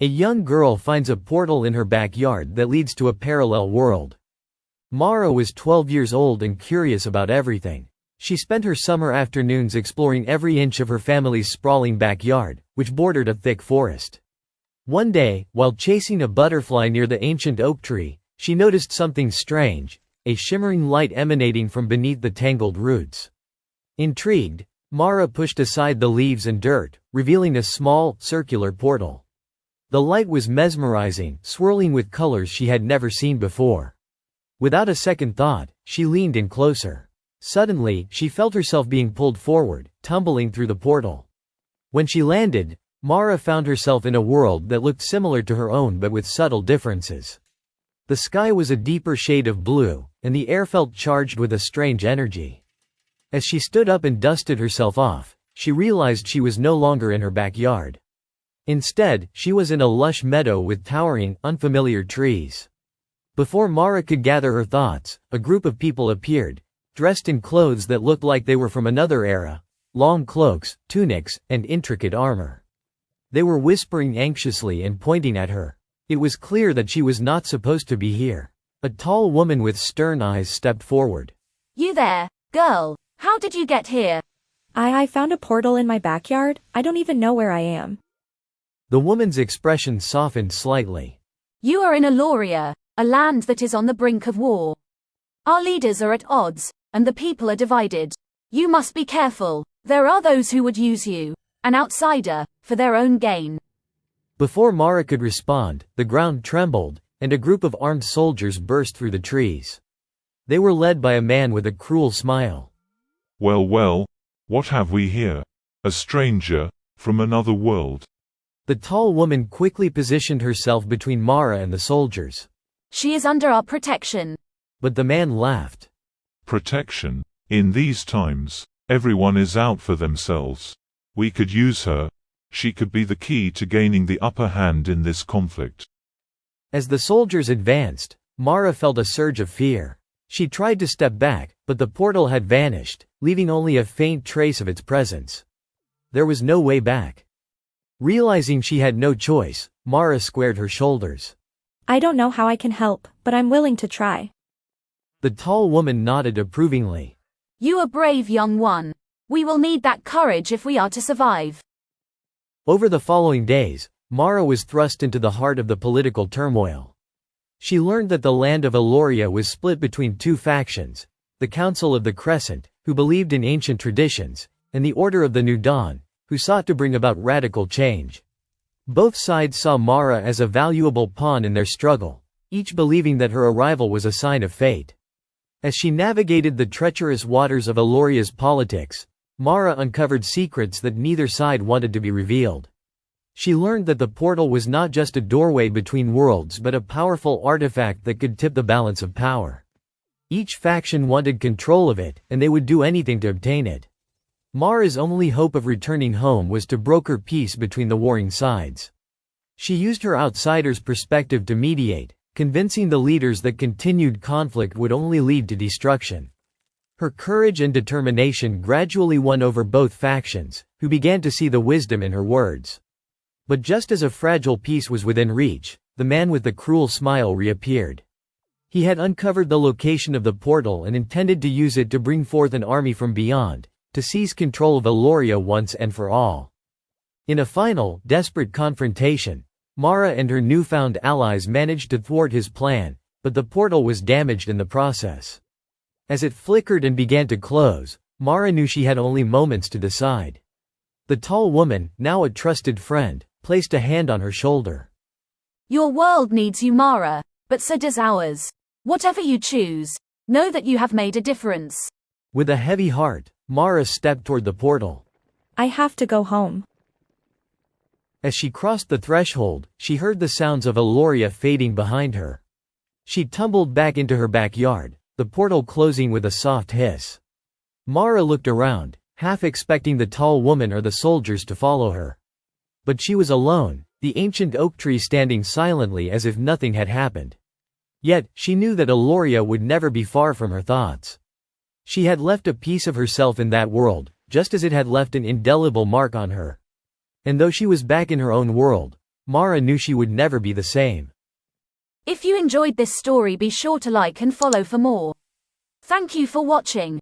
A young girl finds a portal in her backyard that leads to a parallel world. Mara was 12 years old and curious about everything. She spent her summer afternoons exploring every inch of her family's sprawling backyard, which bordered a thick forest. One day, while chasing a butterfly near the ancient oak tree, she noticed something strange, a shimmering light emanating from beneath the tangled roots. Intrigued, Mara pushed aside the leaves and dirt, revealing a small, circular portal. The light was mesmerizing, swirling with colors she had never seen before. Without a second thought, she leaned in closer. Suddenly, she felt herself being pulled forward, tumbling through the portal. When she landed, Mara found herself in a world that looked similar to her own but with subtle differences. The sky was a deeper shade of blue, and the air felt charged with a strange energy. As she stood up and dusted herself off, she realized she was no longer in her backyard. Instead, she was in a lush meadow with towering, unfamiliar trees. Before Mara could gather her thoughts, a group of people appeared, dressed in clothes that looked like they were from another era, long cloaks, tunics, and intricate armor. They were whispering anxiously and pointing at her. It was clear that she was not supposed to be here. A tall woman with stern eyes stepped forward. You there, girl, how did you get here? I found a portal in my backyard. I don't even know where I am. The woman's expression softened slightly. You are in Eloria, a land that is on the brink of war. Our leaders are at odds, and the people are divided. You must be careful. There are those who would use you, an outsider, for their own gain. Before Mara could respond, the ground trembled, and a group of armed soldiers burst through the trees. They were led by a man with a cruel smile. Well, what have we here? A stranger, from another world. The tall woman quickly positioned herself between Mara and the soldiers. She is under our protection. But the man laughed. Protection? In these times, everyone is out for themselves. We could use her. She could be the key to gaining the upper hand in this conflict. As the soldiers advanced, Mara felt a surge of fear. She tried to step back, but the portal had vanished, leaving only a faint trace of its presence. There was no way back. Realizing she had no choice, Mara squared her shoulders. I don't know how I can help, but I'm willing to try. The tall woman nodded approvingly. You are brave, young one. We will need that courage if we are to survive. Over the following days, Mara was thrust into the heart of the political turmoil. She learned that the land of Eloria was split between two factions, the Council of the Crescent, who believed in ancient traditions, and the Order of the New Dawn, who sought to bring about radical change. Both sides saw Mara as a valuable pawn in their struggle, each believing that her arrival was a sign of fate. As she navigated the treacherous waters of Eloria's politics, Mara uncovered secrets that neither side wanted to be revealed. She learned that the portal was not just a doorway between worlds but a powerful artifact that could tip the balance of power. Each faction wanted control of it, and they would do anything to obtain it. Mara's only hope of returning home was to broker peace between the warring sides. She used her outsider's perspective to mediate, convincing the leaders that continued conflict would only lead to destruction. Her courage and determination gradually won over both factions, who began to see the wisdom in her words. But just as a fragile peace was within reach, the man with the cruel smile reappeared. He had uncovered the location of the portal and intended to use it to bring forth an army from beyond, to seize control of Eloria once and for all. In a final, desperate confrontation, Mara and her newfound allies managed to thwart his plan, but the portal was damaged in the process. As it flickered and began to close, Mara knew she had only moments to decide. The tall woman, now a trusted friend, placed a hand on her shoulder. Your world needs you, Mara, but so does ours. Whatever you choose, know that you have made a difference. With a heavy heart, Mara stepped toward the portal. I have to go home. As she crossed the threshold, she heard the sounds of Eloria fading behind her. She tumbled back into her backyard, the portal closing with a soft hiss. Mara looked around, half expecting the tall woman or the soldiers to follow her. But she was alone, the ancient oak tree standing silently as if nothing had happened. Yet, she knew that Eloria would never be far from her thoughts. She had left a piece of herself in that world, just as it had left an indelible mark on her. And though she was back in her own world, Mara knew she would never be the same. If you enjoyed this story, be sure to like and follow for more. Thank you for watching.